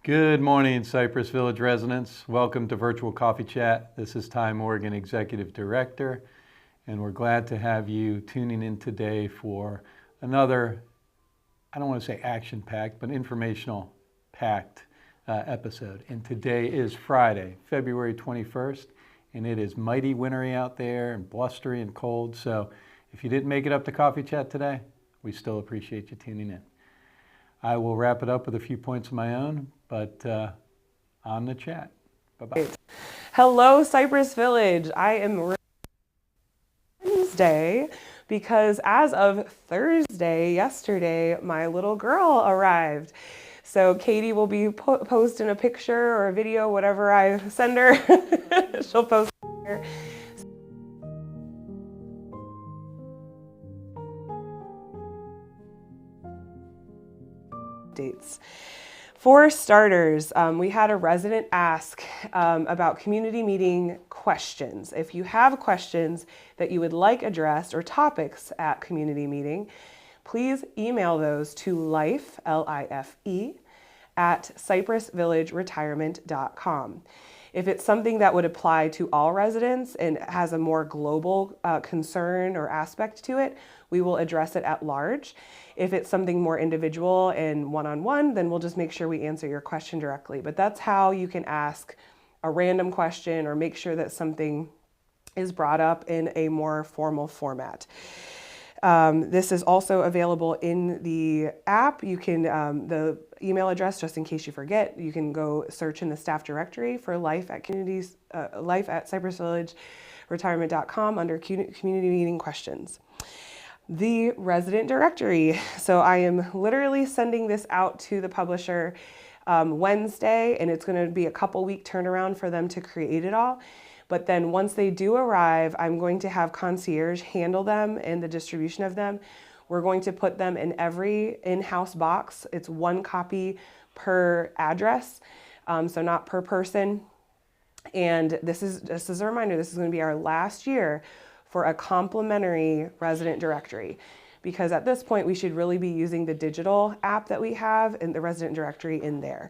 Good morning, Cypress Village residents. Welcome to Virtual Coffee Chat. This is Ty Morgan, Executive Director, and we're glad to have you tuning in today for another, I don't want to say action-packed, but informational-packed episode. And today is Friday, February 21st, and it is mighty wintry out there and blustery and cold. So if you didn't make it up to Coffee Chat today, we still appreciate you tuning in. I will wrap it up with a few points of my own, but on the chat. Bye-bye. Hello, Cypress Village. I am Wednesday because as of Thursday, yesterday, my little girl arrived. So Katie will be posting a picture or a video, whatever I send her. She'll post here. Dates. For starters, we had a resident ask about community meeting questions. If you have questions that you would like addressed or topics at community meeting, please email those to life, L-I-F-E, at cypressvillageretirement.com. If it's something that would apply to all residents and has a more global concern or aspect to it, we will address it at large. If it's something more individual and one-on-one, then we'll just make sure we answer your question directly. But that's how you can ask a random question or make sure that something is brought up in a more formal format. This is also available in the app. You can, the email address, just in case you forget, you can go search in the staff directory for life at cypressvillageretirement.com under community meeting questions. The resident directory. So I am literally sending this out to the publisher Wednesday, and it's going to be a couple week turnaround for them to create it all. But then once they do arrive, I'm going to have concierge handle them and the distribution of them. We're going to put them in every in-house box. It's one copy per address, so not per person. And this is just as a reminder, this is going to be our last year for a complimentary resident directory, because at this point we should really be using the digital app that we have and the resident directory in there.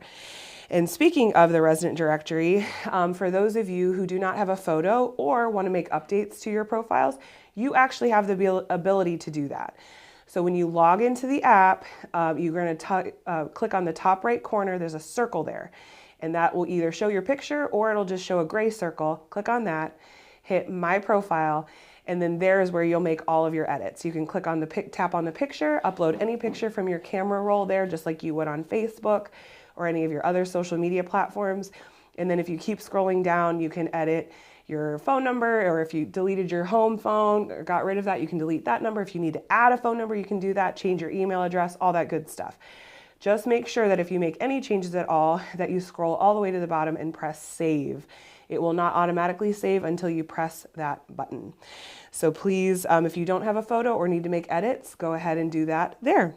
And speaking of the resident directory, for those of you who do not have a photo or want to make updates to your profiles, you actually have the ability to do that. So when you log into the app, you're going to click on the top right corner, there's a circle there, and that will either show your picture or it'll just show a gray circle. Click on that, hit my profile, and then there's where you'll make all of your edits. You can click on the tap on the picture, upload any picture from your camera roll there, just like you would on Facebook or any of your other social media platforms. And then if you keep scrolling down, you can edit your phone number, or if you deleted your home phone or got rid of that, you can delete that number. If you need to add a phone number, you can do that, change your email address, all that good stuff. Just make sure that if you make any changes at all, that you scroll all the way to the bottom and press save. It will not automatically save until you press that button. So please, if you don't have a photo or need to make edits, go ahead and do that there.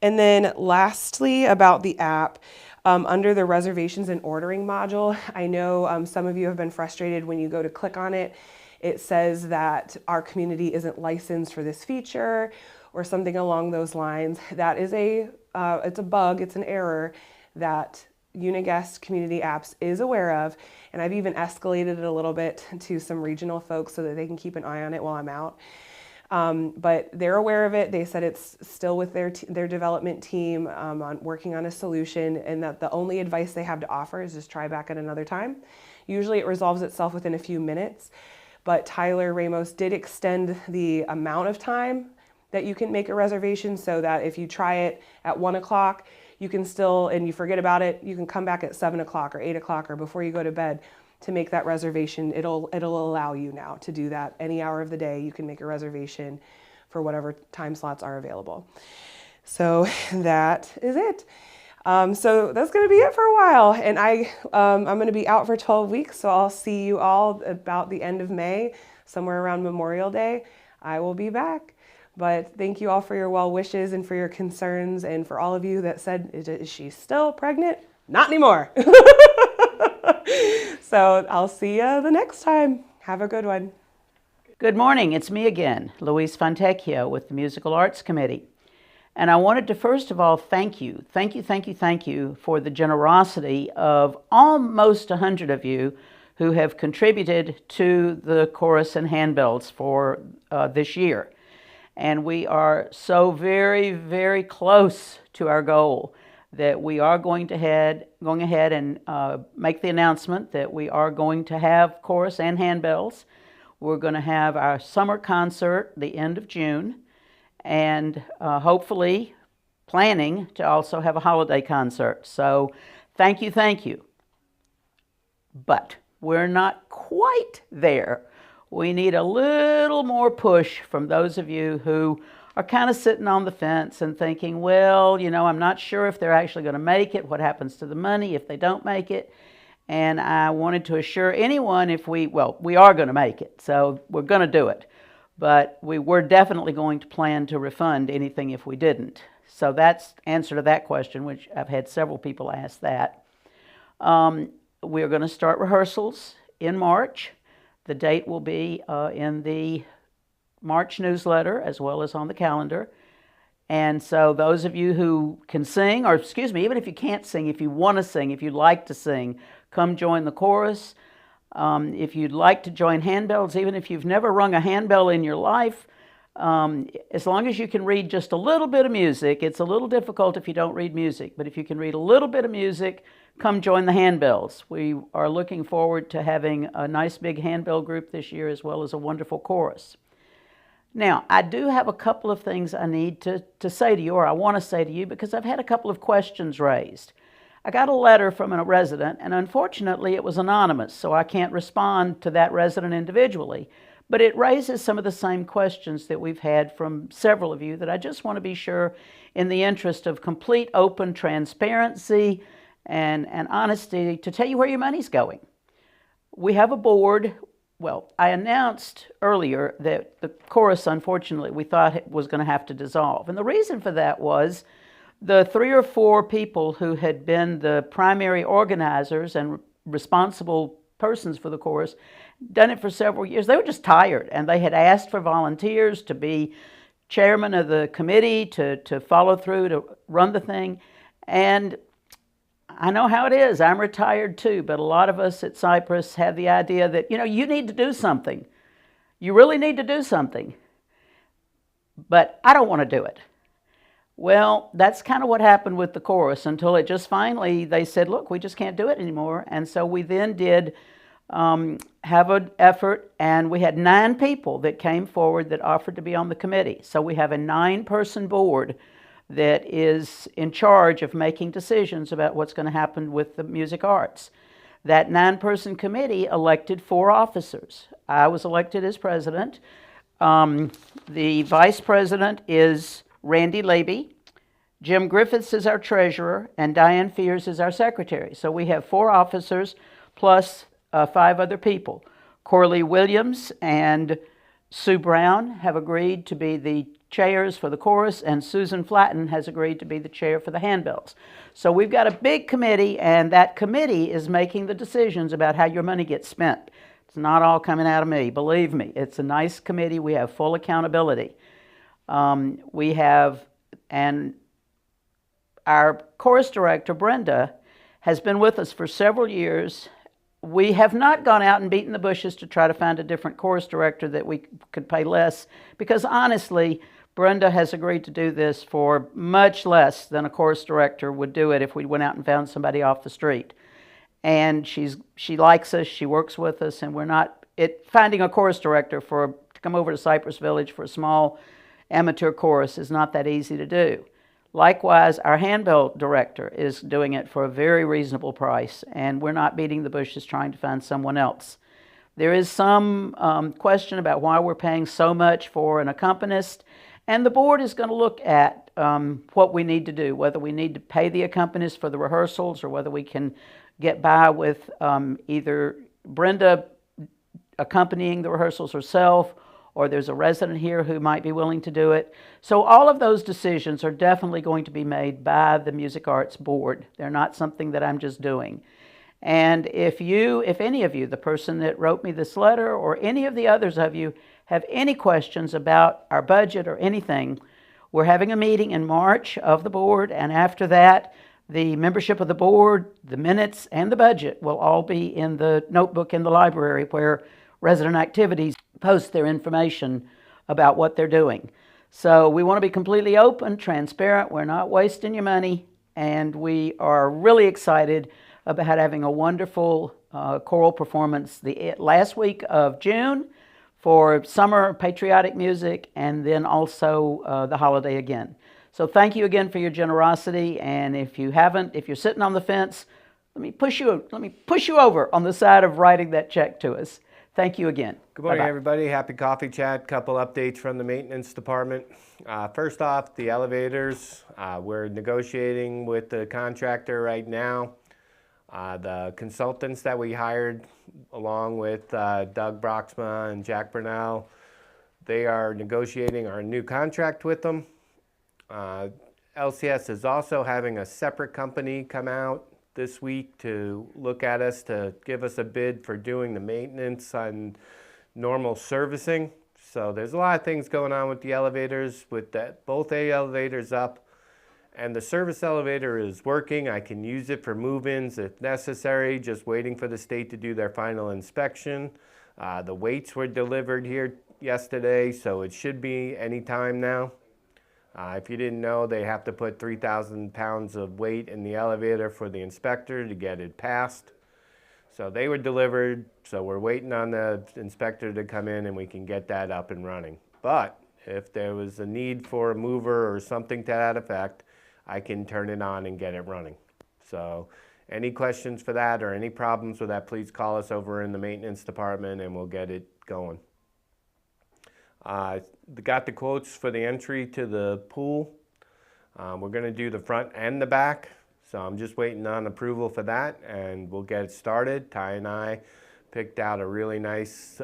And then lastly, about the app, under the reservations and ordering module, I know some of you have been frustrated when you go to click on it. It says that our community isn't licensed for this feature or something along those lines. That is it's a bug, it's an error that Uniguest Community Apps is aware of, and I've even escalated it a little bit to some regional folks so that they can keep an eye on it while I'm out. But they're aware of it. They said it's still with their development team on working on a solution, and that the only advice they have to offer is just try back at another time. Usually it resolves itself within a few minutes, but Tyler Ramos did extend the amount of time that you can make a reservation so that if you try it at 1 o'clock, you can still, and you forget about it, you can come back at 7 o'clock or 8 o'clock or before you go to bed to make that reservation. It'll allow you now to do that any hour of the day. You can make a reservation for whatever time slots are available. So that is it. So that's going to be it for a while. And I'm going to be out for 12 weeks. So I'll see you all about the end of May, somewhere around Memorial Day. I will be back. But thank you all for your well wishes and for your concerns, and for all of you that said, is she still pregnant? Not anymore. So I'll see you the next time. Have a good one. Good morning, it's me again, Louise Fontecchio with the Musical Arts Committee. And I wanted to first of all thank you for the generosity of almost 100 of you who have contributed to the chorus and handbells for this year. And we are so very, very close to our goal that we are going ahead and make the announcement that we are going to have chorus and handbells. We're going to have our summer concert the end of June, and hopefully planning to also have a holiday concert. So thank you. But we're not quite there. We need a little more push from those of you who are kind of sitting on the fence and thinking, well, I'm not sure if they're actually going to make it. What happens to the money if they don't make it? And I wanted to assure anyone we are going to make it, so we're going to do it. But we were definitely going to plan to refund anything if we didn't. So that's the answer to that question, which I've had several people ask that. We're going to start rehearsals in March. The date will be in the March newsletter as well as on the calendar. And so those of you who can sing, or even if you can't sing, if you want to sing, if you'd like to sing, come join the chorus. If you'd like to join handbells, even if you've never rung a handbell in your life, as long as you can read just a little bit of music. It's a little difficult if you don't read music, but if you can read a little bit of music, come join the handbells. We are looking forward to having a nice big handbell group this year as well as a wonderful chorus. Now, I do have a couple of things I need to say to you, or I want to say to you, because I've had a couple of questions raised. I got a letter from a resident, and unfortunately it was anonymous, so I can't respond to that resident individually. But it raises some of the same questions that we've had from several of you that I just want to be sure, in the interest of complete open transparency and honesty, to tell you where your money's going. We have a board. Well, I announced earlier that the chorus, unfortunately, we thought it was going to have to dissolve. And the reason for that was the 3 or 4 people who had been the primary organizers and responsible persons for the chorus, done it for several years. They were just tired, and they had asked for volunteers to be chairman of the committee, to follow through, to run the thing. And I know how it is. I'm retired too, but a lot of us at Cypress have the idea that, you need to do something. You really need to do something. But I don't want to do it. Well, that's kind of what happened with the chorus until it just finally, they said, look, we just can't do it anymore. And so we then did have an effort, and we had 9 people that came forward that offered to be on the committee. So we have a 9-person board that is in charge of making decisions about what's going to happen with the music arts. That 9-person committee elected 4 officers. I was elected as president. The vice president is Randy Levy. Jim Griffiths is our treasurer, and Diane Fears is our secretary. So we have 4 officers plus 5 other people. Corley Williams and Sue Brown have agreed to be the chairs for the chorus, and Susan Flatten has agreed to be the chair for the handbells. So we've got a big committee, and that committee is making the decisions about how your money gets spent. It's not all coming out of me, believe me. It's a nice committee. We have full accountability. And our chorus director, Brenda, has been with us for several years. We have not gone out and beaten the bushes to try to find a different chorus director that we could pay less, because honestly, Brenda has agreed to do this for much less than a chorus director would do it if we went out and found somebody off the street. And she likes us, she works with us, and we're not finding a chorus director to come over to Cypress Village for a small amateur chorus is not that easy to do. Likewise, our handbell director is doing it for a very reasonable price, and we're not beating the bushes trying to find someone else. There is some question about why we're paying so much for an accompanist, and the board is going to look at what we need to do, whether we need to pay the accompanist for the rehearsals or whether we can get by with either Brenda accompanying the rehearsals herself, or there's a resident here who might be willing to do it. So all of those decisions are definitely going to be made by the Music Arts Board. They're not something that I'm just doing. And if any of you, the person that wrote me this letter or any of the others of you, have any questions about our budget or anything, We're having a meeting in March of the board, and after that, the membership of the board, the minutes, and the budget will all be in the notebook in the library where resident activities post their information about what they're doing. So we want to be completely open, transparent. We're not wasting your money, and we are really excited about having a wonderful choral performance the last week of June for summer patriotic music, and then also the holiday again. So thank you again for your generosity, and if you're sitting on the fence, let me push you over on the side of writing that check to us. Thank you again. Good morning, Bye-bye. everybody. Happy Coffee Chat. Couple updates from the maintenance department. First off, the elevators. We're negotiating with the contractor right now. The consultants that we hired, along with Doug Broxma and Jack Burnell, they are negotiating our new contract with them. LCS is also having a separate company come out this week to look at us, to give us a bid for doing the maintenance and normal servicing. So there's a lot of things going on with the elevators, with both elevators up. And the service elevator is working. I can use it for move-ins if necessary, just waiting for the state to do their final inspection. The weights were delivered here yesterday, so it should be any time now. If you didn't know, they have to put 3,000 pounds of weight in the elevator for the inspector to get it passed. So they were delivered, so we're waiting on the inspector to come in and we can get that up and running. But if there was a need for a mover or something to that effect, I can turn it on and get it running. So any questions for that or any problems with that, please call us over in the maintenance department and we'll get it going. Got the quotes for the entry to the pool. We're going to do the front and the back, so I'm just waiting on approval for that and we'll get it started. Ty and I picked out a really nice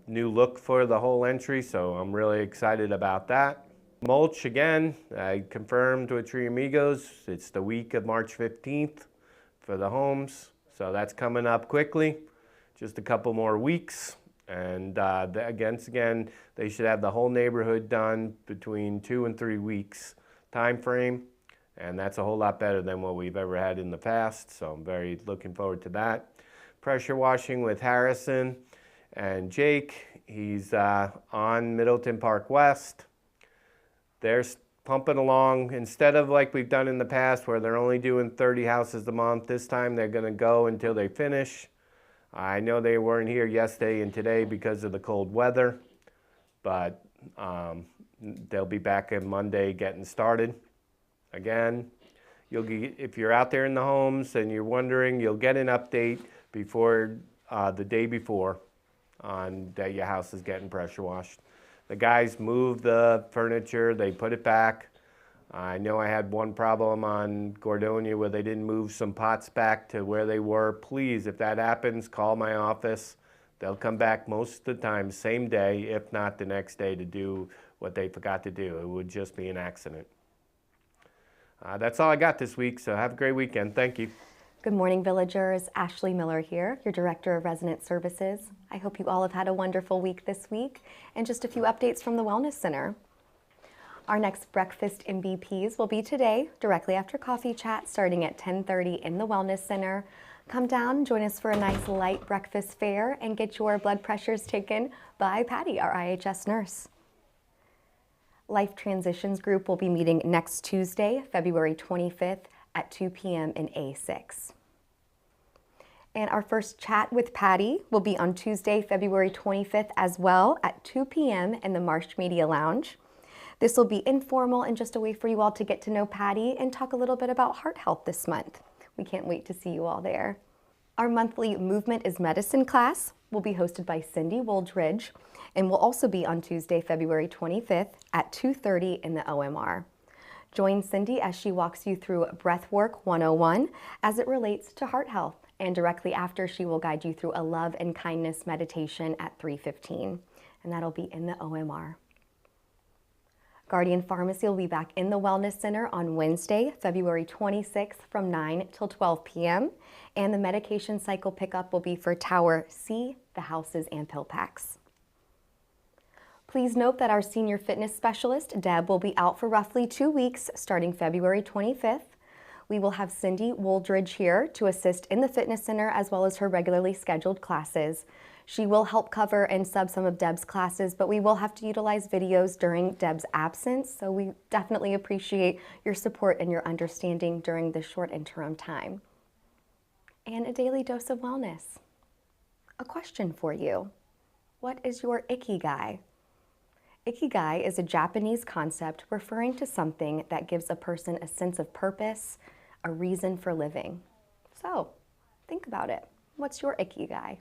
new look for the whole entry, so I'm really excited about that. Mulch, again, I confirmed with Tree Amigos, it's the week of March 15th for the homes, so that's coming up quickly, just a couple more weeks. And again, they should have the whole neighborhood done between 2 and 3 weeks time frame, and that's a whole lot better than what we've ever had in the past, so I'm very looking forward to that. Pressure washing with Harrison and Jake. He's on Middleton Park West. They're pumping along. Instead of like we've done in the past where they're only doing 30 houses a month, this time they're going to go until they finish. I know they weren't here yesterday and today because of the cold weather, but they'll be back on Monday getting started. Again, if you're out there in the homes and you're wondering, you'll get an update before the day before on that your house is getting pressure washed. The guys moved the furniture, they put it back. I know I had one problem on Gordonia where they didn't move some pots back to where they were. Please, if that happens, call my office. They'll come back most of the time, same day, if not the next day, to do what they forgot to do. It would just be an accident. That's all I got this week, so have a great weekend. Thank you. Good morning, villagers. Ashley Miller here, your Director of Resident Services. I hope you all have had a wonderful week this week, and just a few updates from the Wellness Center. Our next breakfast MVPs will be today, directly after Coffee Chat, starting at 10:30 in the Wellness Center. Come down, join us for a nice light breakfast fare, and get your blood pressures taken by Patty, our IHS nurse. Life Transitions Group will be meeting next Tuesday, February 25th at 2 p.m. in A6. And our first chat with Patty will be on Tuesday, February 25th as well at 2 p.m. in the Marsh Media Lounge. This will be informal and just a way for you all to get to know Patty and talk a little bit about heart health this month. We can't wait to see you all there. Our monthly Movement is Medicine class will be hosted by Cindy Woldridge and will also be on Tuesday, February 25th at 2:30 in the OMR. Join Cindy as she walks you through Breathwork 101 as it relates to heart health, and directly after she will guide you through a love and kindness meditation at 3:15, and that'll be in the OMR. Guardian Pharmacy will be back in the Wellness Center on Wednesday, February 26th from 9 till 12 p.m. And the medication cycle pickup will be for Tower C, the houses, and pill packs. Please note that our senior fitness specialist, Deb, will be out for roughly 2 weeks starting February 25th. We will have Cindy Woldridge here to assist in the fitness center as well as her regularly scheduled classes. She will help cover and sub some of Deb's classes, but we will have to utilize videos during Deb's absence, so we definitely appreciate your support and your understanding during this short interim time. And a daily dose of wellness. A question for you. What is your ikigai? Ikigai is a Japanese concept referring to something that gives a person a sense of purpose, a reason for living. So, think about it. What's your ikigai?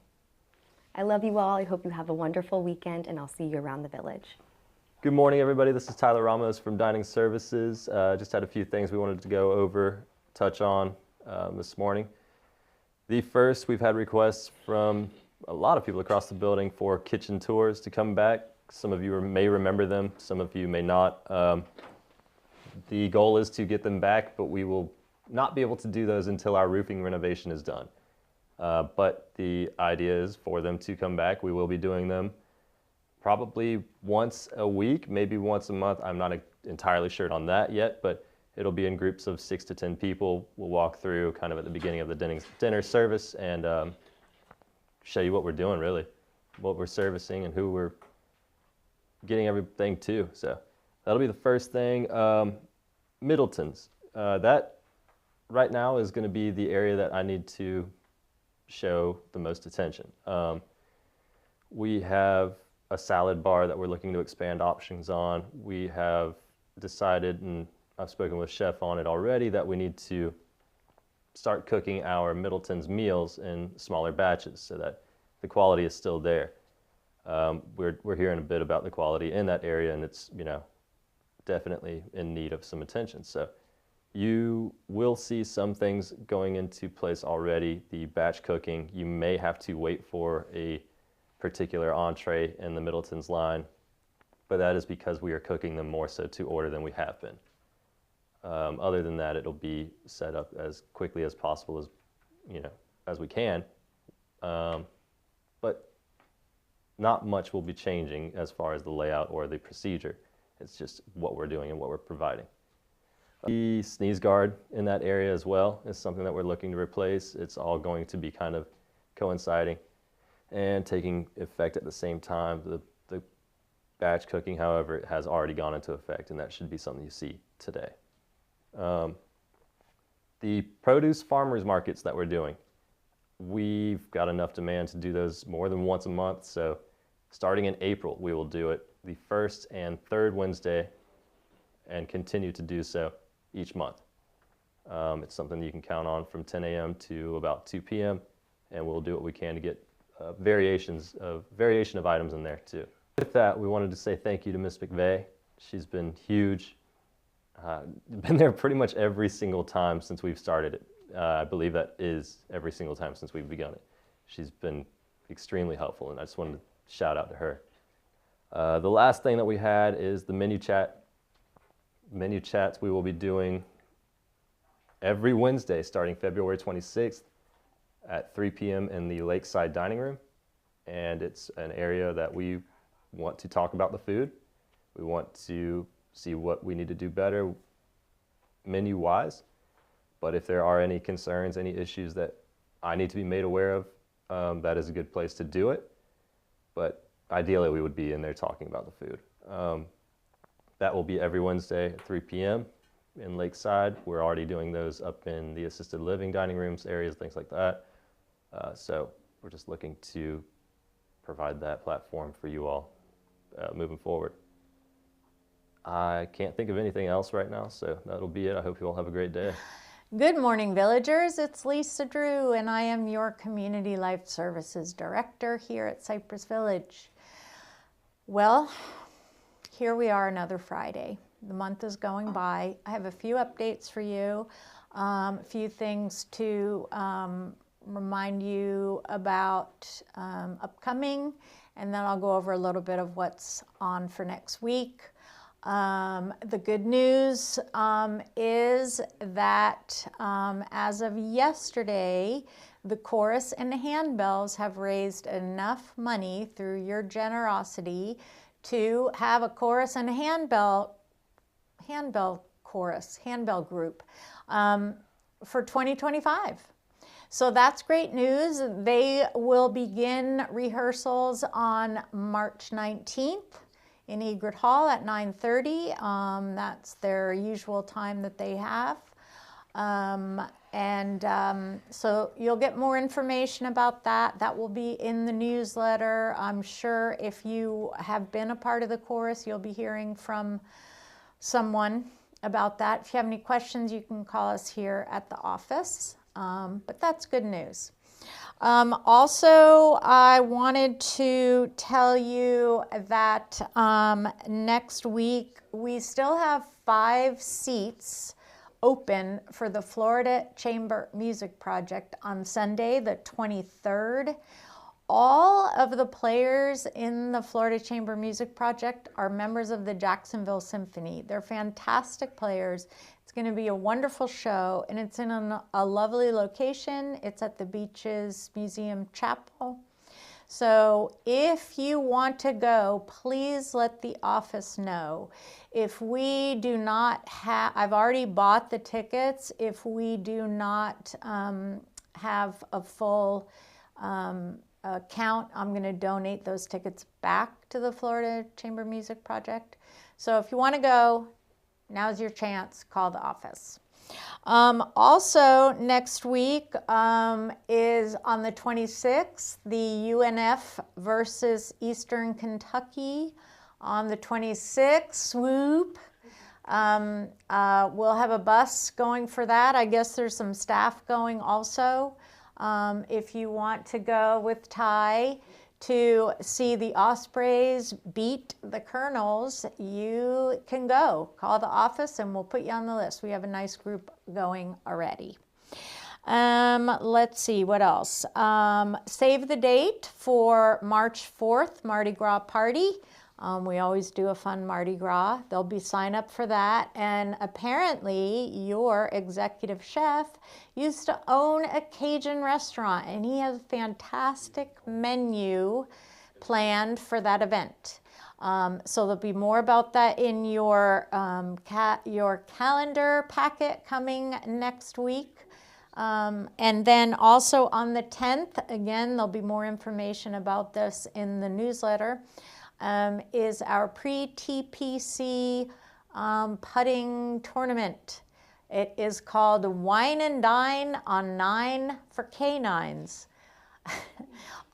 I love you all. I hope you have a wonderful weekend, and I'll see you around the village. Good morning, everybody. This is Tyler Ramos from Dining Services. Just had a few things we wanted to go over, touch on this morning. The first, we've had requests from a lot of people across the building for kitchen tours to come back. Some of you may remember them, some of you may not. The goal is to get them back, but we will not be able to do those until our roofing renovation is done. But the idea is for them to come back. We will be doing them probably once a week, maybe once a month. I'm not entirely sure on that yet, but it'll be in groups of 6 to 10 people. We'll walk through kind of at the beginning of the dinner service and show you what we're doing, really, what we're servicing and who we're getting everything to. So that'll be the first thing. Middleton's. That right now is going to be the area that I need to show the most attention. We have a salad bar that we're looking to expand options on. We have decided, and I've spoken with Chef on it already, that we need to start cooking our Middleton's meals in smaller batches so that the quality is still there. We're hearing a bit about the quality in that area, and it's, you know, definitely in need of some attention. So you will see some things going into place already. The batch cooking, you may have to wait for a particular entree in the Middleton's line, but that is because we are cooking them more so to order than we have been. Other than that, it'll be set up as quickly as possible, as as we can. But not much will be changing as far as the layout or the procedure. It's just what we're doing and what we're providing. The sneeze guard in that area as well is something that we're looking to replace. It's all going to be kind of coinciding and taking effect at the same time. The batch cooking, however, it has already gone into effect, and that should be something you see today. The produce farmers markets that we're doing, we've got enough demand to do those more than once a month. So starting in April, we will do it the first and third Wednesday and continue to do so each month. It's something you can count on from 10 a.m. to about 2 p.m. and we'll do what we can to get variation of items in there too. With that, we wanted to say thank you to Ms. McVeigh. She's been huge. Been there pretty much every single time since we've started it. I believe that is every single time since we've begun it. She's been extremely helpful, and I just wanted to shout out to her. The last thing that we had is the menu chat. Menu chats we will be doing every Wednesday starting February 26th at 3 p.m. in the Lakeside Dining Room. And it's an area that we want to talk about the food. We want to see what we need to do better menu-wise. But if there are any concerns, any issues that I need to be made aware of, that is a good place to do it. But ideally, we would be in there talking about the food. That will be every Wednesday at 3 p.m. in Lakeside. We're already doing those up in the assisted living dining rooms areas, things like that. So we're just looking to provide that platform for you all moving forward. I can't think of anything else right now, so that'll be it. I hope you all have a great day. Good morning, villagers. It's Lisa Drew, and I am your Community Life Services Director here at Cypress Village. Well, here we are, another Friday. The month is going by. I have a few updates for you, a few things to remind you about upcoming, and then I'll go over a little bit of what's on for next week. The good news is that as of yesterday, the chorus and the handbells have raised enough money through your generosity to have a chorus and a handbell chorus, handbell group for 2025. So that's great news. They will begin rehearsals on March 19th in Egret Hall at 9:30. That's their usual time that they have. So you'll get more information about that. That will be in the newsletter. I'm sure if you have been a part of the chorus, you'll be hearing from someone about that. If you have any questions, you can call us here at the office. But that's good news. Also, I wanted to tell you that next week we still have 5 seats open for the Florida Chamber Music Project on Sunday, the 23rd. All of the players in the Florida Chamber Music Project are members of the Jacksonville Symphony. They're fantastic players. It's going to be a wonderful show, and it's in a lovely location. It's at the Beaches Museum Chapel. So if you want to go, please let the office know. If we do not have, I've already bought the tickets. If we do not have a full count, I'm going to donate those tickets back to the Florida Chamber Music Project. So if you want to go, now's your chance. Call the office. Also, next week is on the 26th, the UNF versus Eastern Kentucky. On the 26th, swoop. We'll have a bus going for that. I guess there's some staff going also. If you want to go with Ty to see the Ospreys beat the Colonels, you can go. Call the office and we'll put you on the list. We have a nice group going already. Let's see, what else? Save the date for March 4th, Mardi Gras party. We always do a fun Mardi Gras. There'll be sign up for that. And apparently your executive chef used to own a Cajun restaurant, and he has a fantastic menu planned for that event. So there'll be more about that in your calendar packet coming next week. And then also on the 10th, again, there'll be more information about this in the newsletter. Is our pre-TPC putting tournament. It is called Wine and Dine on 9 for Canines.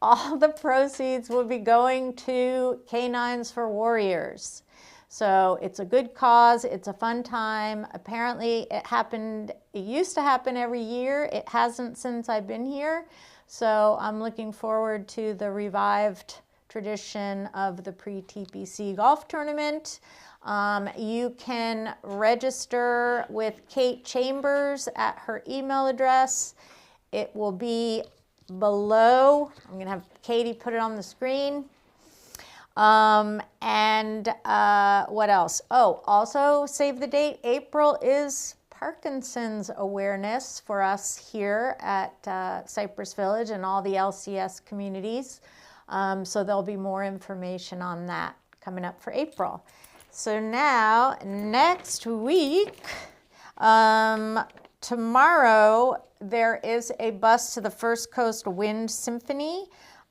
All the proceeds will be going to Canines for Warriors. So it's a good cause. It's a fun time. Apparently it used to happen every year. It hasn't since I've been here. So I'm looking forward to the revived tradition of the pre-TPC golf tournament. You can register with Kate Chambers at her email address. It will be below. I'm going to have Katie put it on the screen. What else? Oh, also save the date. April is Parkinson's awareness for us here at Cypress Village and all the LCS communities. So there'll be more information on that coming up for April. So now, next week, tomorrow, there is a bus to the First Coast Wind Symphony.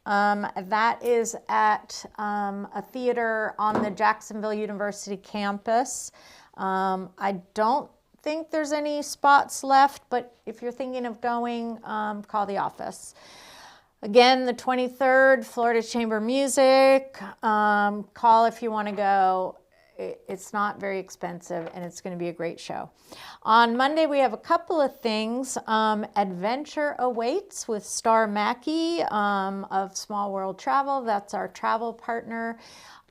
That is at a theater on the Jacksonville University campus. I don't think there's any spots left, but if you're thinking of going, call the office. Again, the 23rd, Florida Chamber Music. Call if you want to go. It's not very expensive, and it's going to be a great show. On Monday, we have a couple of things. Adventure Awaits with Star Mackey of Small World Travel. That's our travel partner.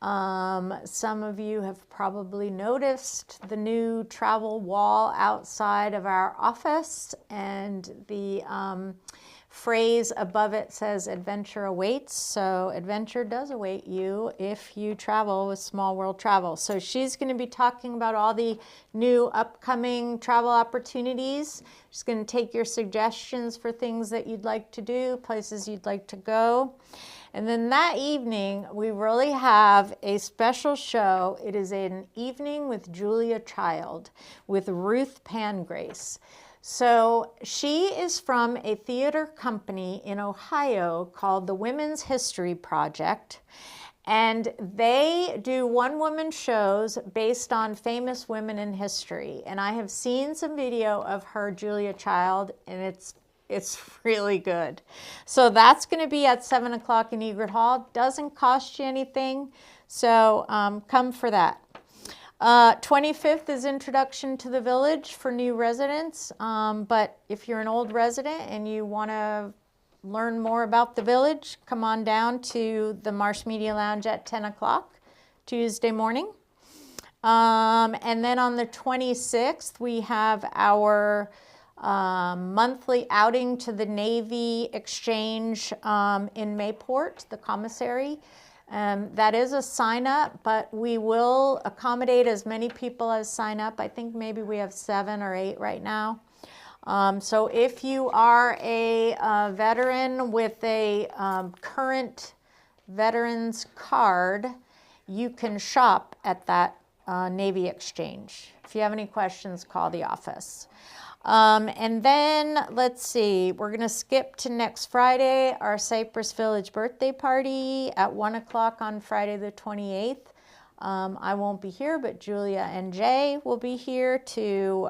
Some of you have probably noticed the new travel wall outside of our office, and the phrase above it says adventure awaits. So adventure does await you if you travel with Small World Travel. So she's going to be talking about all the new upcoming travel opportunities. She's going to take your suggestions for things that you'd like to do, places you'd like to go. And then that evening, we really have a special show. It is an evening with Julia Child, with Ruth Pangrace. So she is from a theater company in Ohio called the Women's History Project. And they do one-woman shows based on famous women in history. And I have seen some video of her, Julia Child, and it's really good. So that's going to be at 7 o'clock in Egret Hall. Doesn't cost you anything, so come for that. 25th is Introduction to the Village for new residents. But if you're an old resident and you want to learn more about the village, come on down to the Marsh Media Lounge at 10 o'clock Tuesday morning. And then on the 26th, we have our monthly outing to the Navy Exchange in Mayport, the commissary. That is a sign up, but we will accommodate as many people as sign up. I think maybe we have 7 or 8 right now. So if you are a veteran with a current veterans card, you can shop at that Navy Exchange. If you have any questions, call the office. And then, let's see, we're going to skip to next Friday, our Cypress Village birthday party at 1 o'clock on Friday the 28th. I won't be here, but Julia and Jay will be here to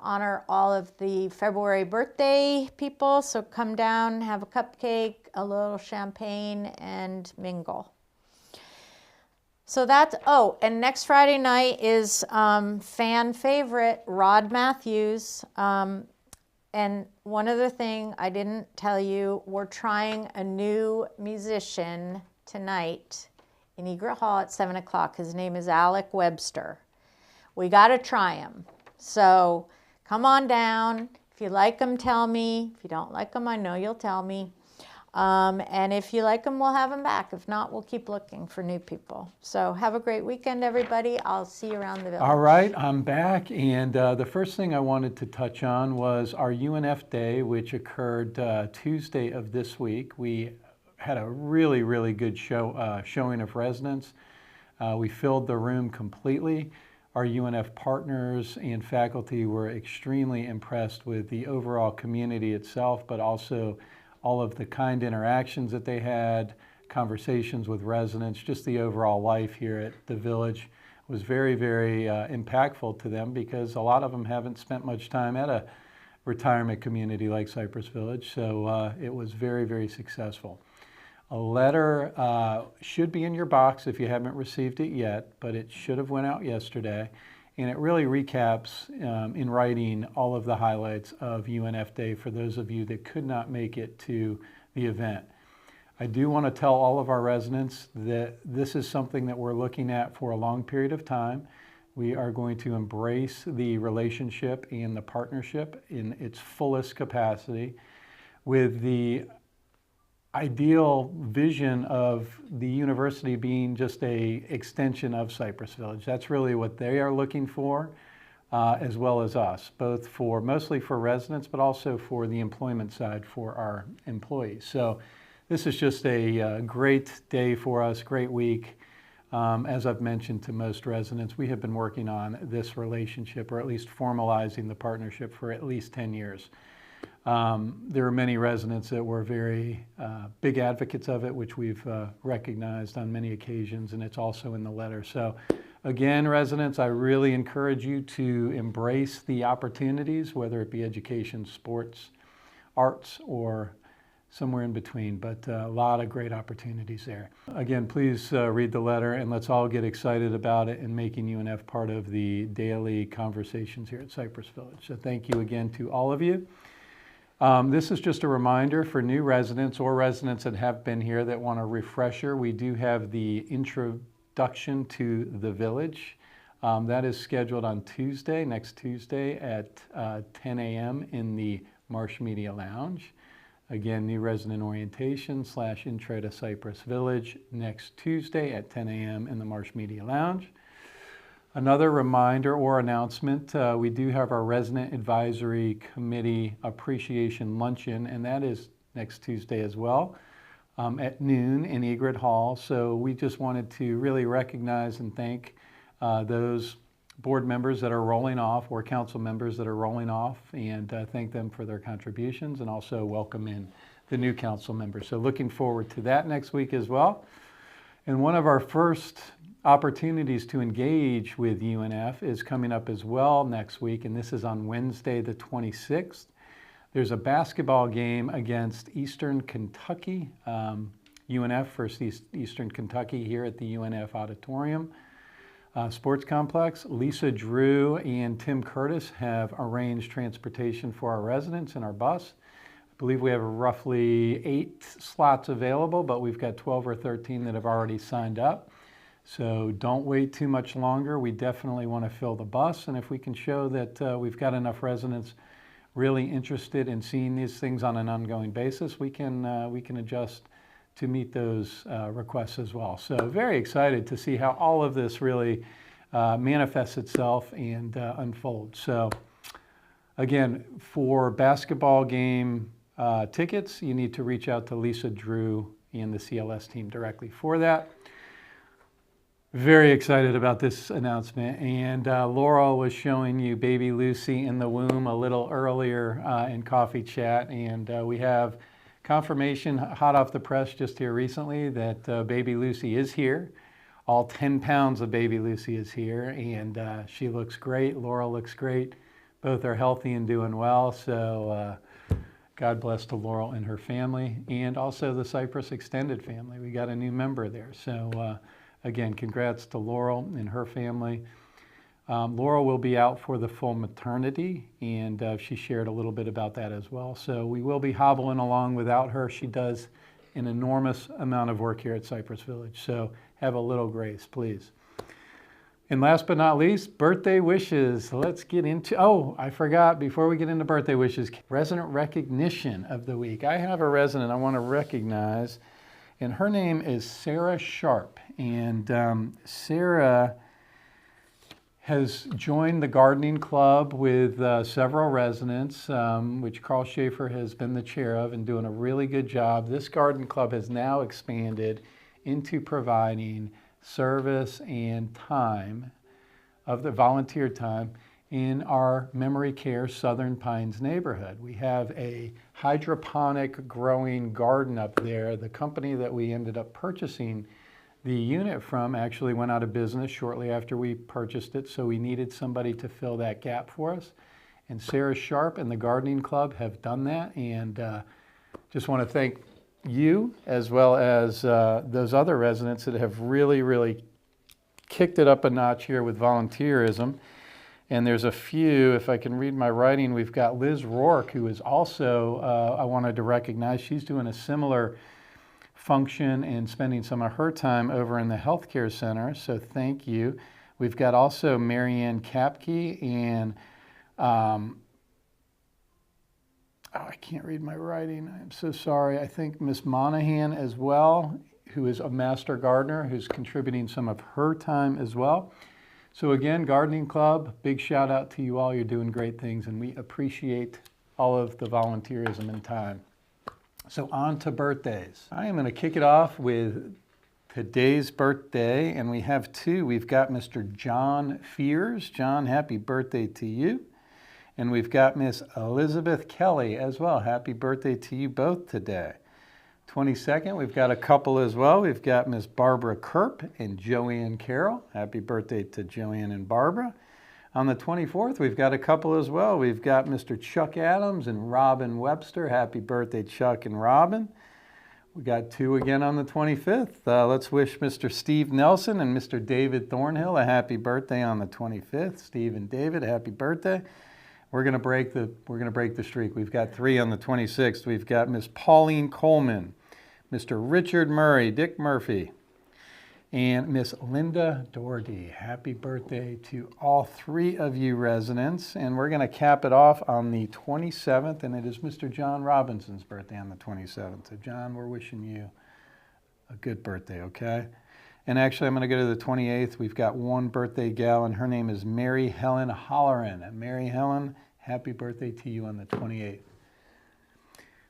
honor all of the February birthday people. So come down, have a cupcake, a little champagne, and mingle. So that's, oh, and next Friday night is fan favorite, Rod Matthews. And one other thing I didn't tell you, we're trying a new musician tonight in Egret Hall at 7 o'clock. His name is Alec Webster. We got to try him. So come on down. If you like him, tell me. If you don't like him, I know you'll tell me. And if you like them, we'll have them back. If not, we'll keep looking for new people. So have a great weekend, everybody. I'll see you around the village. All right, I'm back. And the first thing I wanted to touch on was our UNF Day, which occurred Tuesday of this week. We had a really, really good showing of residents. We filled the room completely. Our UNF partners and faculty were extremely impressed with the overall community itself, but also all of the kind interactions that they had, conversations with residents, just the overall life here at the village was very, very impactful to them, because a lot of them haven't spent much time at a retirement community like Cypress Village. So it was very, very successful. A letter should be in your box if you haven't received it yet, but it should have went out yesterday. And it really recaps in writing all of the highlights of UNF Day for those of you that could not make it to the event. I do want to tell all of our residents that this is something that we're looking at for a long period of time. We are going to embrace the relationship and the partnership in its fullest capacity, with the ideal vision of the university being just an extension of Cypress Village. That's really what they are looking for, as well as us, both mostly for residents, but also for the employment side for our employees. So this is just a great day for us, great week. As I've mentioned to most residents, we have been working on this relationship, or at least formalizing the partnership, for at least 10 years. There are many residents that were very big advocates of it, which we've recognized on many occasions, and it's also in the letter. So again, residents, I really encourage you to embrace the opportunities, whether it be education, sports, arts, or somewhere in between, but a lot of great opportunities there. Again, please read the letter, and let's all get excited about it and making UNF part of the daily conversations here at Cypress Village. So thank you again to all of you. This is just a reminder for new residents or residents that have been here that want a refresher. We do have the introduction to the village. That is scheduled on Tuesday, next Tuesday at 10 a.m. in the Marsh Media Lounge. Again, new resident orientation / intro to Cypress Village next Tuesday at 10 a.m. in the Marsh Media Lounge. Another reminder or announcement, we do have our Resident Advisory Committee Appreciation Luncheon, and that is next Tuesday as well. at noon in Egret Hall. So we just wanted to really recognize and thank those board members that are rolling off or council members that are rolling off, and thank them for their contributions, and also welcome in the new council members. So looking forward to that next week as well. And one of our first opportunities to engage with UNF is coming up as well next week, and this is on Wednesday the 26th. There's a basketball game against Eastern Kentucky, UNF versus Eastern Kentucky here at the UNF Auditorium Sports Complex. Lisa Drew and Tim Curtis have arranged transportation for our residents in our bus. I believe we have roughly 8 slots available, but we've got 12 or 13 that have already signed up. So don't wait too much longer. We definitely want to fill the bus, and if we can show that we've got enough residents really interested in seeing these things on an ongoing basis, we can adjust to meet those requests as well. So very excited to see how all of this really manifests itself and unfolds. So again, for basketball game tickets, you need to reach out to Lisa Drew and the CLS team directly for that. Very excited about this announcement, and Laurel was showing you baby Lucy in the womb a little earlier in Coffee Chat, and we have confirmation hot off the press just here recently that baby Lucy is here. All 10 pounds of baby Lucy is here, and she looks great. Laurel looks great. Both are healthy and doing well, so God bless to Laurel and her family, and also the Cypress extended family. We got a new member there, so again, congrats to Laurel and her family. Laurel will be out for the full maternity, and she shared a little bit about that as well. So we will be hobbling along without her. She does an enormous amount of work here at Cypress Village, so have a little grace, please. And last but not least, birthday wishes. Let's get into, oh, I forgot, before we get into birthday wishes, resident recognition of the week. I have a resident I want to recognize, and her name is Sarah Sharp. And Sarah has joined the gardening club with several residents, which Carl Schaefer has been the chair of and doing a really good job. This garden club has now expanded into providing service and time, of the volunteer time, in our Memory Care Southern Pines neighborhood. We have a hydroponic growing garden up there. The company that we ended up purchasing the unit from actually went out of business shortly after we purchased it, so we needed somebody to fill that gap for us. And Sarah Sharp and the Gardening Club have done that, and just want to thank you as well as those other residents that have really kicked it up a notch here with volunteerism. And there's a few, if I can read my writing, we've got Liz Rourke, who is also, I wanted to recognize, she's doing a similar function and spending some of her time over in the healthcare center, so thank you. We've got also Marianne Kapke and I can't read my writing, I'm so sorry. I think Miss Monahan as well, who is a master gardener, who's contributing some of her time as well. So again, Gardening Club, big shout out to you all. You're doing great things, and we appreciate all of the volunteerism and time. So on to birthdays. I am going to kick it off with today's birthday, and we have 2. We've got Mr. John Fears. John, happy birthday to you. And we've got Miss Elizabeth Kelly as well. Happy birthday to you both today. 22nd, we've got a couple as well. We've got Miss Barbara Kerp and Joanne Carroll. Happy birthday to Joanne and Barbara. On the 24th, we've got a couple as well. We've got Mr. Chuck Adams and Robin Webster. Happy birthday, Chuck and Robin. We got 2 again on the 25th. Let's wish Mr. Steve Nelson and Mr. David Thornhill a happy birthday on the 25th. Steve and David, happy birthday. We're going to break the streak. We've got 3 on the 26th. We've got Miss Pauline Coleman, Mr. Richard Murray, Dick Murphy, and Miss Linda Doherty. Happy birthday to all 3 of you residents. And we're going to cap it off on the 27th, and it is Mr. John Robinson's birthday on the 27th. So John, we're wishing you a good birthday, okay? And actually, I'm going to go to the 28th. We've got 1 birthday gal, and her name is Mary Helen Holleran. Mary Helen, happy birthday to you on the 28th.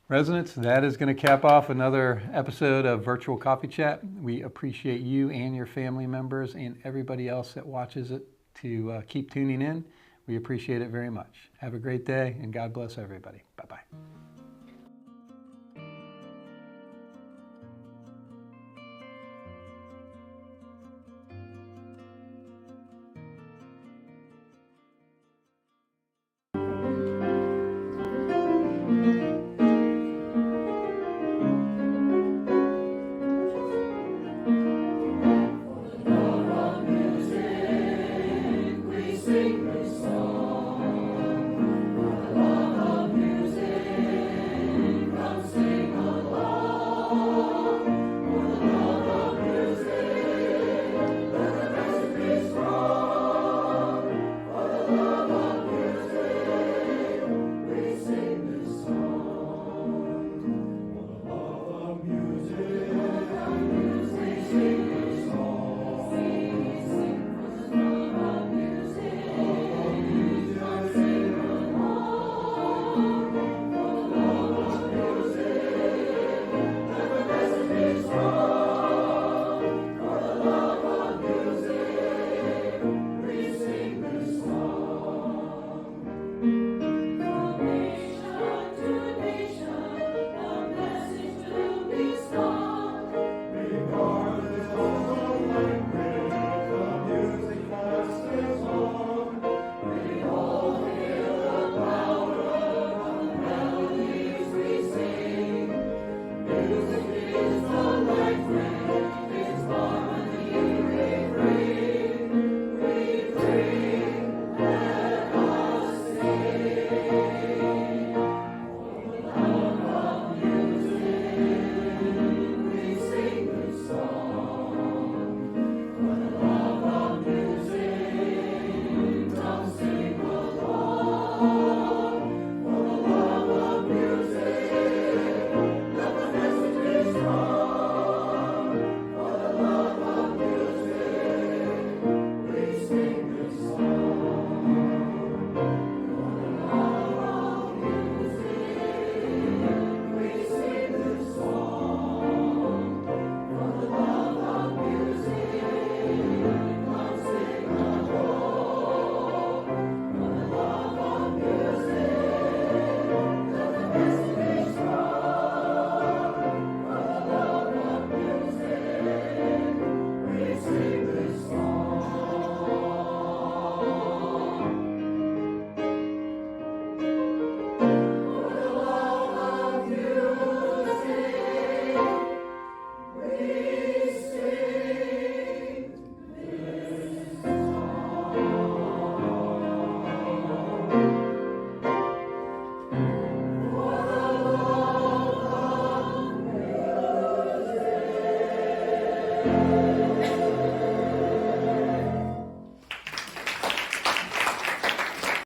Residents, that is going to cap off another episode of Virtual Coffee Chat. We appreciate you and your family members and everybody else that watches it to keep tuning in. We appreciate it very much. Have a great day, and God bless everybody. Bye-bye.